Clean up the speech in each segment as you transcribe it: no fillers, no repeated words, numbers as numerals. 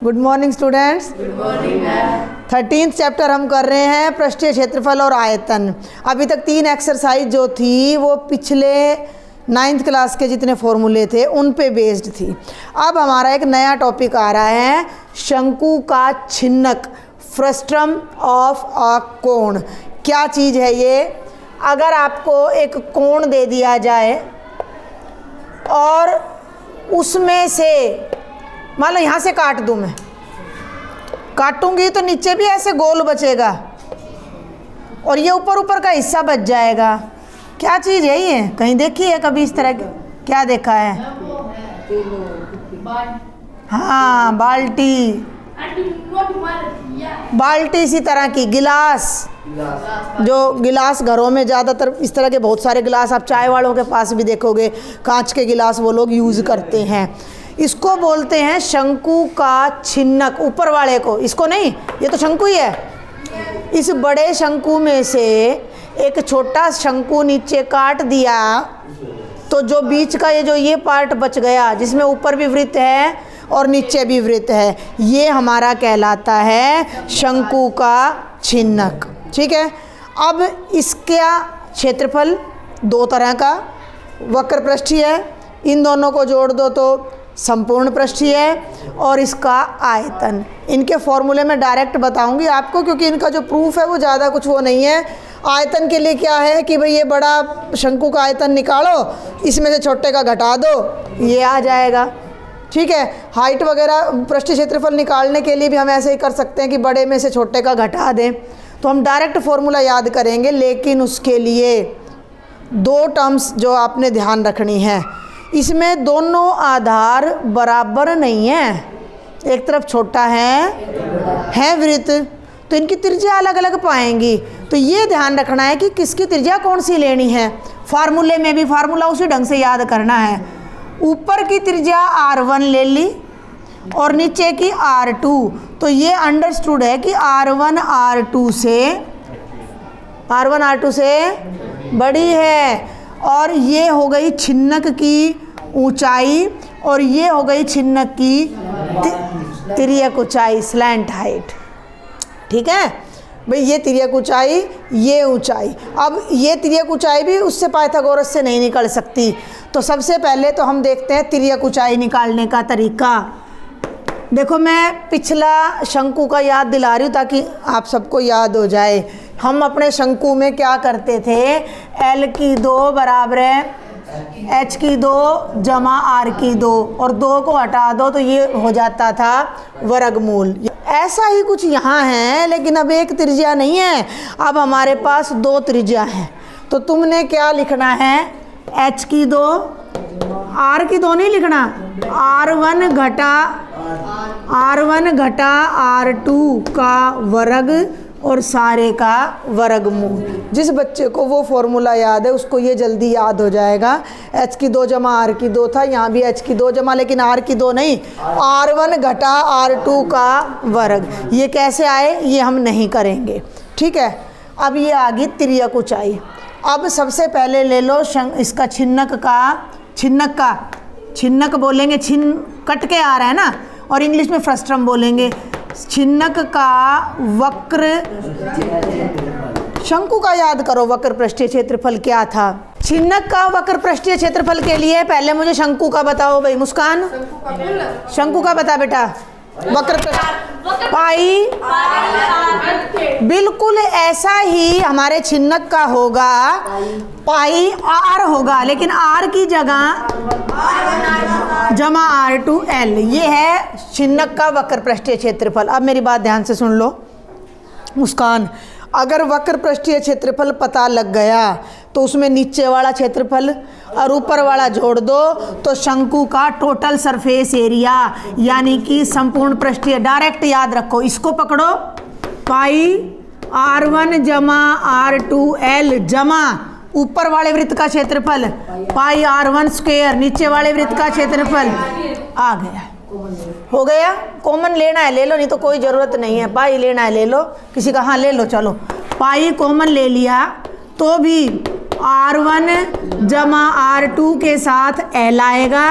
Good morning students. Good morning ma'am. 13th chapter हम कर रहे हैं पृष्ठीय क्षेत्रफल और आयतन। अभी तक 3 एक्सरसाइज जो थी वो पिछले 9th क्लास के जितने फॉर्मूले थे उन पे बेस्ड थी। अब हमारा एक नया टॉपिक आ रहा है शंकु का छिन्नक, फ्रस्ट्रम ऑफ अ कोण। क्या चीज़ है ये? अगर आपको एक कोण दे दिया जाए और उसमें से मान लो यहाँ से काट दूँ, मैं काटूंगी तो नीचे भी ऐसे गोल बचेगा और ये ऊपर ऊपर का हिस्सा बच जाएगा। क्या चीज़ है ये? कहीं देखी है कभी इस तरह की? क्या देखा है? हाँ, बाल्टी। बाल्टी इसी तरह की, गिलास। जो गिलास घरों में ज़्यादातर इस तरह के बहुत सारे गिलास आप चाय वालों के पास भी देखोगे, कांच के गिलास वो लोग यूज़ करते हैं। इसको बोलते हैं शंकु का छिन्नक, ऊपर वाले को। इसको नहीं, ये तो शंकु ही है। इस बड़े शंकु में से एक छोटा शंकु नीचे काट दिया तो जो बीच का ये पार्ट बच गया, जिसमें ऊपर भी वृत्त है और नीचे भी वृत्त है, ये हमारा कहलाता है शंकु का छिन्नक। ठीक है। अब इसका क्षेत्रफल 2 तरह का, वक्र पृष्ठीय है, इन दोनों को जोड़ दो तो संपूर्ण पृष्ठीय है, और इसका आयतन। इनके फॉर्मूले में डायरेक्ट बताऊंगी आपको, क्योंकि इनका जो प्रूफ है वो ज़्यादा कुछ वो नहीं है। आयतन के लिए क्या है कि भाई ये बड़ा शंकु का आयतन निकालो, इसमें से छोटे का घटा दो, ये आ जाएगा। ठीक है। हाइट वगैरह पृष्ठीय क्षेत्रफल निकालने के लिए भी हम ऐसे ही कर सकते हैं कि बड़े में से छोटे का घटा दें, तो हम डायरेक्ट फॉर्मूला याद करेंगे। लेकिन उसके लिए 2 टर्म्स जो आपने ध्यान रखनी है, इसमें दोनों आधार बराबर नहीं है। एक तरफ छोटा है वृत्त, तो इनकी त्रिज्या अलग अलग पाएंगी। तो ये ध्यान रखना है कि किसकी त्रिज्या कौन सी लेनी है। फार्मूले में भी फार्मूला उसी ढंग से याद करना है। ऊपर की त्रिज्या R1 ले ली और नीचे की R2, तो ये अंडरस्टूड है कि R1 R2 से बड़ी है। और ये हो गई छिन्नक की ऊंचाई और ये हो गई छिन्नक की तिर्यक ऊंचाई, स्लैंट हाइट। ठीक है भाई, ये तिर्यक ऊंचाई, ये ऊंचाई। अब ये तिर्यक ऊंचाई भी उससे पाइथागोरस से नहीं निकल सकती। तो सबसे पहले तो हम देखते हैं तिर्यक ऊंचाई निकालने का तरीका। देखो, मैं पिछला शंकु का याद दिला रही हूँ ताकि आप सबको याद हो जाए। हम अपने शंकु में क्या करते थे, L की 2 बराबर है H की 2 जमा R की 2, और 2 को हटा दो तो ये हो जाता था वर्गमूल। ऐसा ही कुछ यहाँ है, लेकिन अब एक त्रिज्या नहीं है, अब हमारे पास 2 त्रिज्या हैं। तो तुमने क्या लिखना है, H की 2, R की 2 नहीं लिखना, R1 घटा R2 का वर्ग और सारे का वर्गमूल। जिस बच्चे को वो फॉर्मूला याद है उसको ये जल्दी याद हो जाएगा। H की 2 जमा R की 2 था, यहाँ भी H की 2 जमा, लेकिन R की 2 नहीं, R1 घटा R2 का वर्ग। ये कैसे आए ये हम नहीं करेंगे। ठीक है। अब ये आ गई तिर्यक ऊंचाई। अब सबसे पहले ले लो इसका छिन्नक बोलेंगे, छिन्न कट के आ रहा है ना, और इंग्लिश में फ्रस्ट्रम बोलेंगे। छिन्नक का वक्र, शंकु का याद करो, वक्र पृष्ठीय क्षेत्रफल क्या था। छिन्नक का वक्र पृष्ठीय क्षेत्रफल के लिए पहले मुझे शंकु का बताओ भाई। मुस्कान, शंकु का बता बेटा। वक्र पाई, बिल्कुल ऐसा ही हमारे छिन्नक का होगा, पाई R होगा, लेकिन R की जगह जमा R2L। ये है छिन्नक का वक्र पृष्ठीय क्षेत्रफल। अब मेरी बात ध्यान से सुन लो मुस्कान, अगर वक्र पृष्ठीय क्षेत्रफल पता लग गया तो उसमें नीचे वाला क्षेत्रफल और ऊपर वाला जोड़ दो तो शंकु का टोटल सरफेस एरिया यानी कि संपूर्ण पृष्ठीय, डायरेक्ट याद रखो, इसको पकड़ो, पाई R1 जमा R2L जमा ऊपर वाले वृत्त का क्षेत्रफल पाई R1 स्क्वायर, नीचे वाले वृत्त का क्षेत्रफल आ गया। हो गया। कॉमन लेना है ले लो, नहीं तो कोई ज़रूरत नहीं है। पाई लेना है ले लो, किसी का हाँ ले लो, चलो पाई कॉमन ले लिया तो भी R1 जमा R2 के साथ L आएगा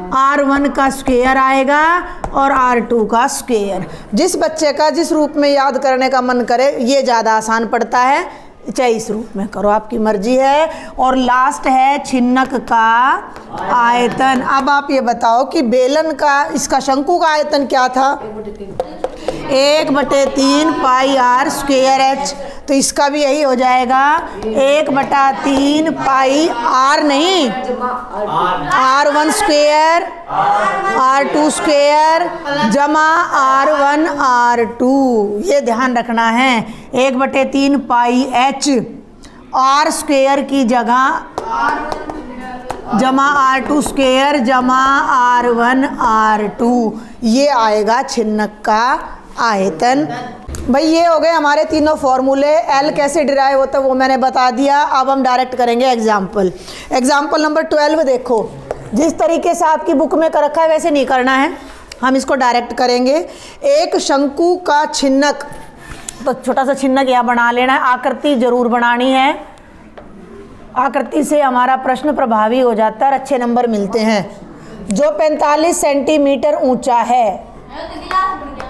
R1 का स्क्वायर आएगा और R2 का स्क्वायर। जिस बच्चे का जिस रूप में याद करने का मन करे, ये ज़्यादा आसान पड़ता है, चाहे इस रूप में करो, आपकी मर्जी है। और लास्ट है छिन्नक का आयतन। अब आप ये बताओ कि बेलन का, इसका शंकु का आयतन क्या था? 1/3 पाई आर स्क्वायर एच। तो इसका भी यही हो जाएगा 1/3 पाई आर, नहीं R1 स्क्वायर R2 स्क्वायर जमा R1 R2। ये ध्यान रखना है, 1/3 पाई एच आर स्क्वायर की जगह जमा R2 स्क्वायर जमा R1 R2, ये आएगा छिन्नक का आयतन। भाई ये हो गए हमारे तीनों फॉर्मूले। एल कैसे डिराइव होता है वो मैंने बता दिया। अब हम डायरेक्ट करेंगे एग्जाम्पल। एग्जाम्पल नंबर 12 देखो, जिस तरीके से आपकी बुक में कर रखा है वैसे नहीं करना है, हम इसको डायरेक्ट करेंगे। एक शंकु का छिन्नक, तो छोटा सा छिन्नक यहाँ बना लेना है, आकृति जरूर बनानी है, आकृति से हमारा प्रश्न प्रभावी हो जाता है और अच्छे नंबर मिलते हैं। जो 45 सेंटीमीटर ऊंचा है,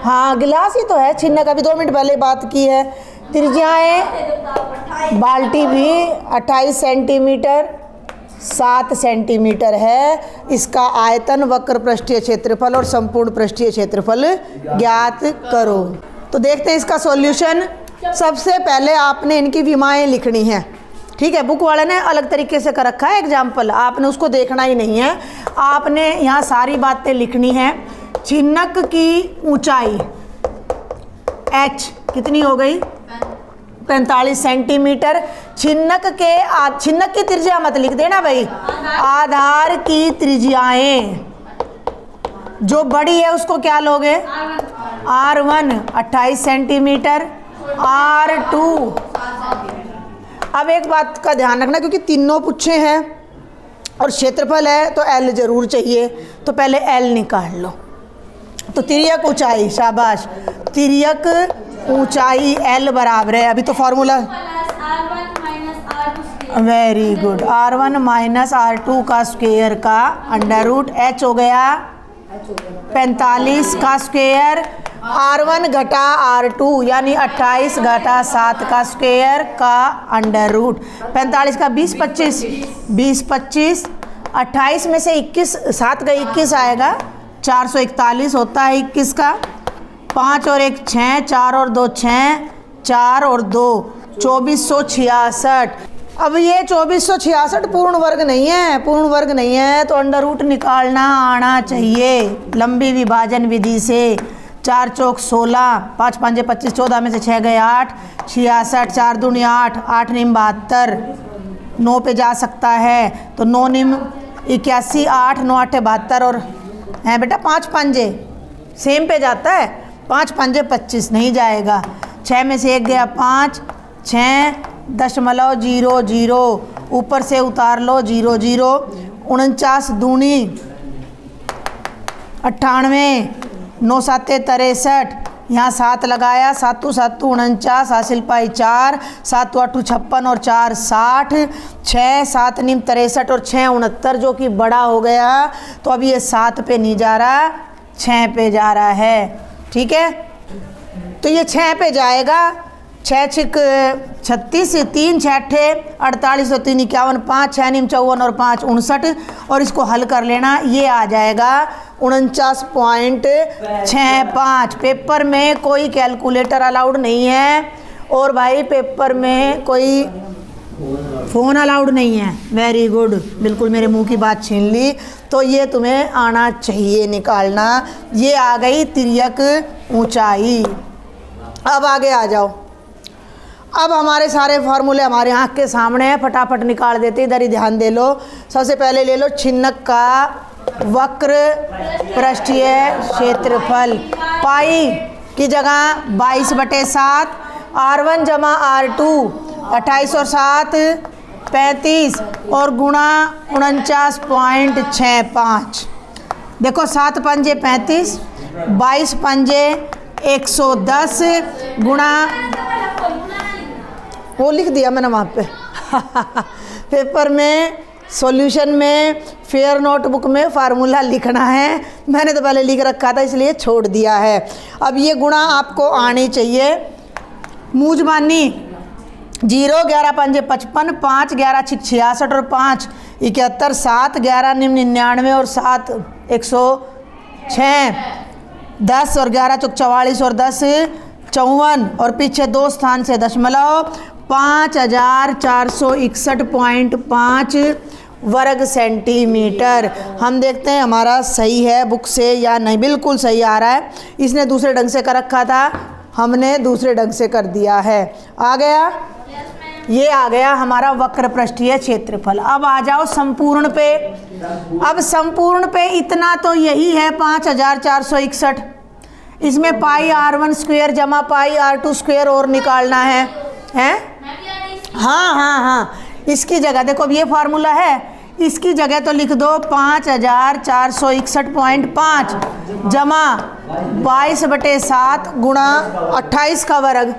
हाँ गिलास ही तो है छिन्नक, अभी 2 मिनट पहले बात की है। त्रिज्याएं बाल्टी भी 28 सेंटीमीटर 7 सेंटीमीटर है। इसका आयतन, वक्र पृष्ठीय क्षेत्रफल और संपूर्ण पृष्ठीय क्षेत्रफल ज्ञात करो। तो देखते हैं इसका सॉल्यूशन। सबसे पहले आपने इनकी विमाएं लिखनी है, ठीक है। बुक वाले ने अलग तरीके से कर रखा है एग्जाम्पल, आपने उसको देखना ही नहीं है। आपने यहाँ सारी बातें लिखनी है। छिन्नक की ऊंचाई h कितनी हो गई? 45 सेंटीमीटर। छिन्नक की त्रिज्या मत लिख देना भाई, आधार की त्रिज्याएं जो बड़ी है उसको क्या लोगे? R1 28 centimetre, R2। अब एक बात का ध्यान रखना, क्योंकि तीनों पूछे हैं और क्षेत्रफल है तो L जरूर चाहिए, तो पहले L निकाल लो। तो तिर्यक ऊंचाई, शाबाश, तिर्यक ऊंचाई L बराबर है, अभी तो formula, very good, R1 minus R2 का स्क्वायर का अंडर रूट h हो गया 45 का स्क्वायर, R1 घटा R2 यानी 28 घटा 7 का स्क्वायर का अंडर रूट। 45 का 20 25 20 25, 28 में से 21, 7 का 21 आएगा, 441 होता है 21 का। 5 और 1 6, 4 और 2 6, 4 और 2 2466। अब ये 2466 पूर्ण वर्ग नहीं है, पूर्ण वर्ग नहीं है तो अंडर रूट निकालना आना चाहिए लंबी विभाजन विधि से। 4 चौक 16, 5 5 25, 14 में से 6 गए 8, 66, 4 दूनी 8, 8 निम 72, 9 पे जा सकता है तो 9 निम 81, 8 9 8 72 और है बेटा 5 पंजे सेम पे जाता है, 5 पंजे 25 नहीं जाएगा। 6 में से 1 गया 5, 6.00, ऊपर से उतार लो 0 0, 49 दूनी 98, 9 7 63, यहाँ 7 लगाया, 7 7 49, हासिल पाई 4, 7 8 56 और 4 60, 6 7 निम 63 और 6 69 जो कि बड़ा हो गया। तो अब ये 7 पे नहीं जा रहा, 6 पे जा रहा है, ठीक है। तो ये 6 पे जाएगा, 6 6 36, 3 6 48 और 3 51, 5 6 निम 54 और 5 59 और इसको हल कर लेना, ये आ जाएगा 49.65। पेपर में कोई कैलकुलेटर अलाउड नहीं है और भाई पेपर में कोई फ़ोन अलाउड नहीं है। वेरी गुड, बिल्कुल मेरे मुंह की बात छीन ली। तो ये तुम्हें आना चाहिए निकालना। ये आ गई तिर्यक ऊंचाई। अब आगे आ जाओ। अब हमारे सारे फार्मूले हमारे आँख के सामने हैं, फटाफट निकाल देते, इधर ही ध्यान दे लो। सबसे पहले ले लो छिन्नक का वक्र पृष्ठीय क्षेत्रफल, पाई की जगह 22/7, R1 जमा R2 28 और 7 35 और गुणा 49.65। देखो 7 पंजे 35, 22 पंजे 110 गुणा, वो लिख दिया मैंने वहाँ पे पेपर में सॉल्यूशन में फेयर नोटबुक में फार्मूला लिखना है। मैंने तो पहले लिख रखा था इसलिए छोड़ दिया है। अब ये गुणा आपको आनी चाहिए। मूजबानी 0 11 5 55, 5 11 6 66 और 5 71, 7 11 99 और 7 106, 10 और 11 चौक 44 और 10 54 और पीछे 2 स्थान से दशमलव 5461.5 वर्ग सेंटीमीटर। हम देखते हैं हमारा सही है बुक से या नहीं। बिल्कुल सही आ रहा है। इसने दूसरे ढंग से कर रखा था, हमने दूसरे ढंग से कर दिया है। आ गया? ये आ गया हमारा वक्र पृष्ठीय क्षेत्रफल। अब आ जाओ संपूर्ण पे। अब संपूर्ण पे इतना तो यही है 5461। इसमें पाई r1 स्क्वायर जमा पाई r2 स्क्वायर और निकालना है। हैं? हाँ हाँ हाँ, इसकी जगह देखो अब ये फार्मूला है, इसकी जगह तो लिख दो 5461.5 जमा 22/7 गुणा 28 का वर्ग।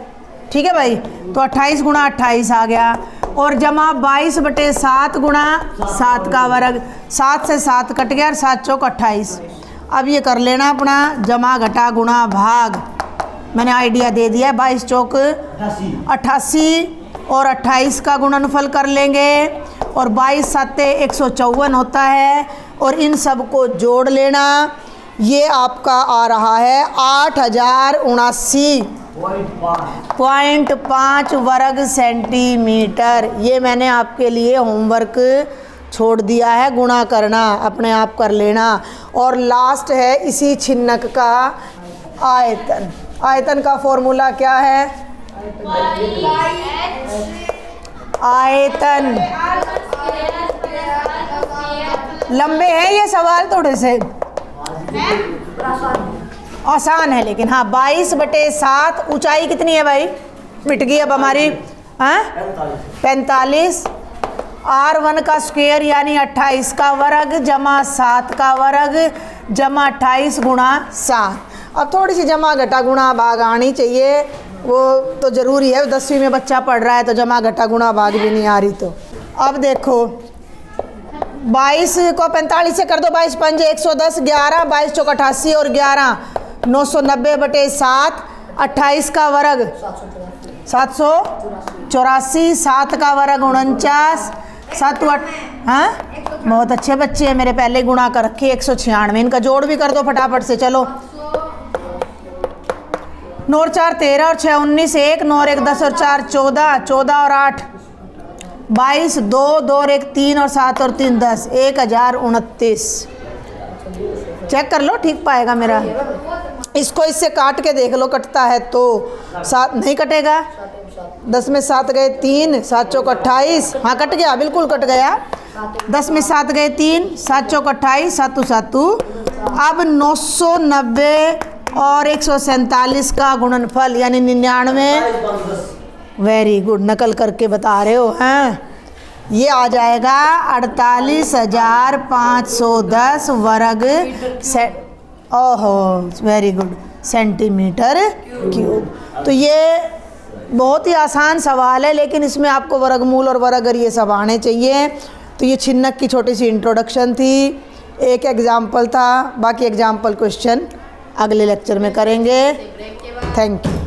ठीक है भाई, तो 28 गुणा 28 आ गया और जमा 22/7 गुणा 7 का वर्ग। 7 से 7 कट गया और 7 चौक 28। अब ये कर लेना अपना जमा घटा गुणा भाग। मैंने आइडिया दे दिया। 22 चौक 88 और 28 का गुणनफल कर लेंगे और 22 7 154 होता है और इन सब को जोड़ लेना। ये आपका आ रहा है 8079.5 वर्ग सेंटीमीटर। ये मैंने आपके लिए होमवर्क छोड़ दिया है, गुणा करना अपने आप कर लेना। और लास्ट है इसी छिन्नक का आयतन। आयतन का फॉर्मूला क्या है? आयतन। लंबे हैं ये सवाल थोड़े से, आसान है लेकिन। हाँ, 22/7। ऊंचाई कितनी है भाई? मिट गई अब हमारी। हाँ 45। r1 का स्क्वायर यानी 28 का वर्ग जमा 7 का वर्ग जमा 28 गुणा 7। अब थोड़ी सी जमा घटा गुणा भाग आनी चाहिए, वो तो ज़रूरी है। 10वीं में बच्चा पढ़ रहा है तो जमा घटा गुणा भाग भी नहीं आ रही। तो अब देखो 22 को 45 से कर दो। 22 5 110, 11 22 चौक 88 और 11 990/7। 28 का वर्ग 784, 7 का वर्ग 49, 7 8। हाँ बहुत अच्छे बच्चे हैं मेरे, पहले गुणा कर रखे 196। इनका जोड़ भी कर दो फटाफट से। चलो 9 और 4 13 और 6 19, 1 9 और 1 10 और 4 14, 14 और 8 22, 2 2 और 1 3 और 7 और 3 10, 1029। चेक कर लो ठीक पाएगा मेरा। इसको इससे काट के देख लो कटता है तो। 7 नहीं कटेगा। 10 में 7 गए 3, 7 चौक 28। हाँ कट गया, बिल्कुल कट गया। 10 में 7 गए 3, 7 चौक 28, 7 7। अब 990 और 147 का गुणनफल यानी 99। वेरी गुड, नकल करके बता रहे हो। हैं ये आ जाएगा 48,510 वर्ग से। ओहो वेरी गुड, सेंटीमीटर क्यूब। तो ये बहुत ही आसान सवाल है लेकिन इसमें आपको वर्गमूल और वर्ग ये सब आने चाहिए। तो ये छिन्नक की छोटी सी इंट्रोडक्शन थी, एक एग्जाम्पल था। बाकी एग्जाम्पल क्वेश्चन अगले लेक्चर में करेंगे। Thank you.